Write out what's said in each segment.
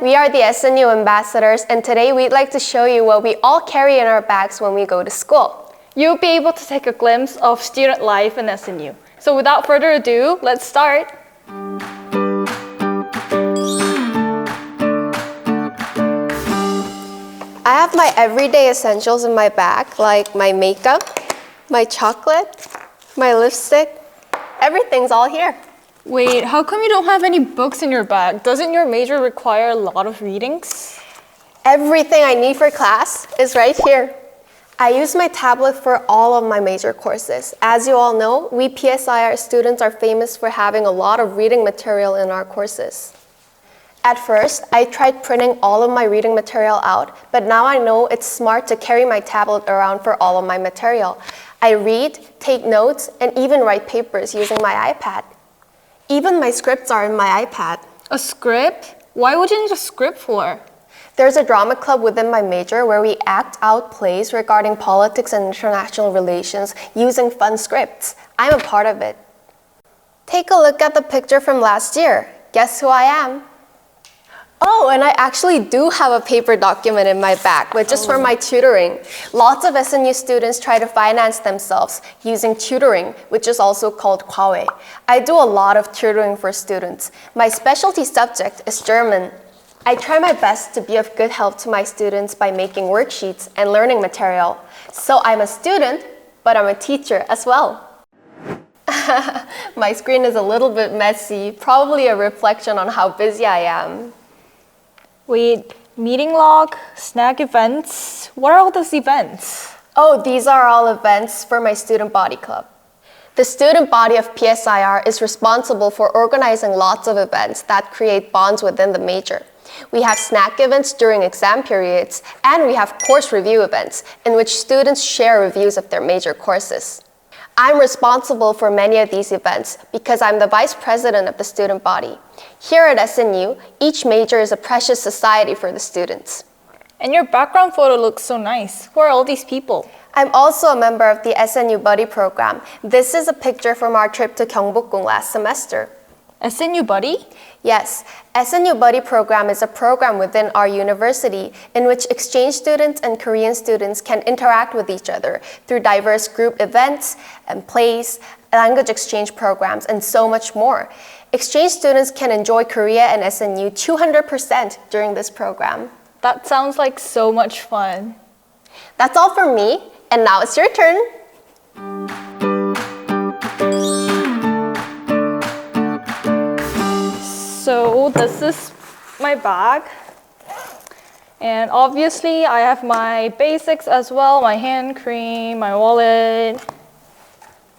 we are the SNU ambassadors, and today we'd like to show you what we all carry in our bags when we go to school. You'll be able to take a glimpse of student life in SNU. So without further ado, let's start. I have my everyday essentials in my bag, like my makeup, my chocolate, my lipstick. Everything's all here. Wait, how come you don't have any books in your bag? Doesn't your major require a lot of readings? Everything I need for class is right here. I use my tablet for all of my major courses. As you all know, we PSIR students are famous for having a lot of reading material in our courses. At first, I tried printing all of my reading material out, but now I know it's smart to carry my tablet around for all of my material. I read, take notes, and even write papers using my iPad. Even my scripts are in my iPad. A script? Why would you need a script for? There's a drama club within my major where we act out plays regarding politics and international relations using fun scripts. I'm a part of it. Take a look at the picture from last year. Guess who I am? Oh, and I actually do have a paper document in my bag, which is for my tutoring. Lots of SNU students try to finance themselves using tutoring, which is also called 과외. I do a lot of tutoring for students. My specialty subject is German. I try my best to be of good help to my students by making worksheets and learning material. So I'm a student, but I'm a teacher as well. My screen is a little bit messy, probably a reflection on how busy I am. Wait, meeting log, snack events. What are all those events? Oh, these are all events for my student body club. The student body of PSIR is responsible for organizing lots of events that create bonds within the major. We have snack events during exam periods, and we have course review events in which students share reviews of their major courses. I'm responsible for many of these events because I'm the vice president of the student body. Here at SNU, each major is a precious society for the students. And your background photo looks so nice. Who are all these people? I'm also a member of the SNU Buddy Program. This is a picture from our trip to Gyeongbokgung last semester. SNU Buddy? Yes, SNU Buddy Program is a program within our university in which exchange students and Korean students can interact with each other through diverse group events and plays, language exchange programs, and so much more. Exchange students can enjoy Korea and SNU 200% during this program. That sounds like so much fun. That's all for me, and now it's your turn. So this is my bag, and obviously I have my basics as well, my hand cream, my wallet.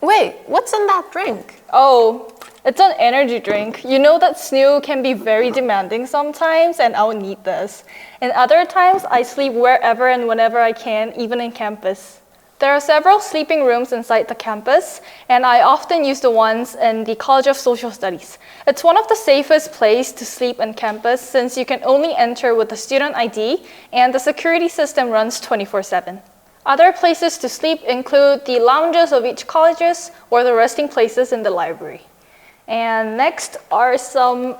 Wait, what's in that drink? Oh, it's an energy drink. You know that SNU can be very demanding sometimes, and I'll need this. And other times I sleep wherever and whenever I can, even in campus. There are several sleeping rooms inside the campus, and I often use the ones in the College of Social Studies. It's one of the safest places to sleep on campus since you can only enter with a student ID, and the security system runs 24/7. Other places to sleep include the lounges of each colleges or the resting places in the library. And next are some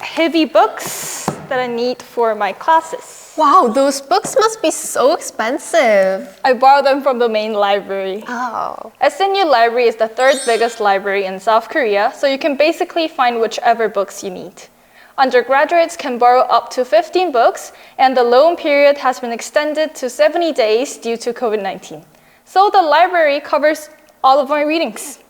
heavy books that I need for my classes. Wow, those books must be so expensive. I borrowed them from the main library. Oh. SNU Library is the third biggest library in South Korea, so you can basically find whichever books you need. Undergraduates can borrow up to 15 books, and the loan period has been extended to 70 days due to COVID-19. So the library covers all of my readings.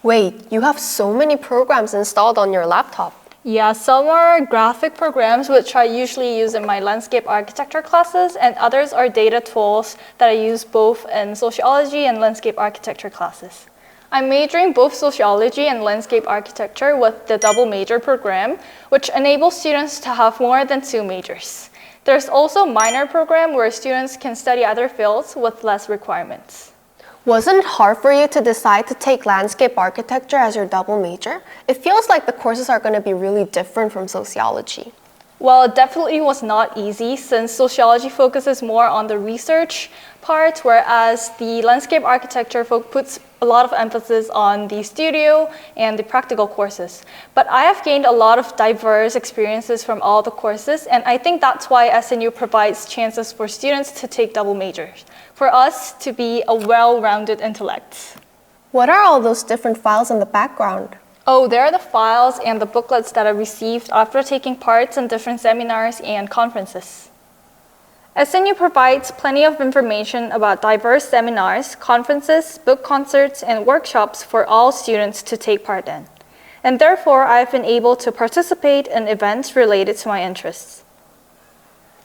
Wait, you have so many programs installed on your laptop. Yeah, some are graphic programs, which I usually use in my landscape architecture classes, and others are data tools that I use both in sociology and landscape architecture classes. I'm majoring both sociology and landscape architecture with the double major program, which enables students to have more than 2 majors. There's also a minor program where students can study other fields with less requirements. Wasn't it hard for you to decide to take landscape architecture as your double major? It feels like the courses are going to be really different from sociology. Well, it definitely was not easy since sociology focuses more on the research part, whereas the landscape architecture puts a lot of emphasis on the studio and the practical courses. But I have gained a lot of diverse experiences from all the courses, and I think that's why SNU provides chances for students to take double majors, for us to be a well-rounded intellect. What are all those different files in the background? Oh, there are the files and the booklets that I received after taking part in different seminars and conferences. SNU provides plenty of information about diverse seminars, conferences, book concerts, and workshops for all students to take part in. And therefore, I've been able to participate in events related to my interests.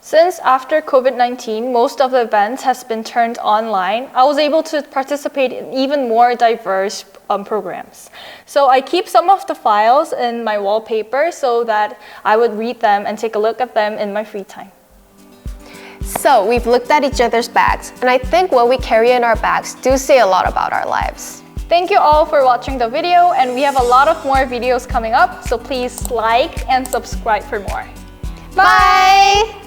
Since after COVID-19, most of the events has been turned online, I was able to participate in even more diverse programs. So I keep some of the files in my wallpaper so that I would read them and take a look at them in my free time. So we've looked at each other's bags, and I think what we carry in our bags do say a lot about our lives. Thank you all for watching the video, and we have a lot of more videos coming up, so please like and subscribe for more. Bye!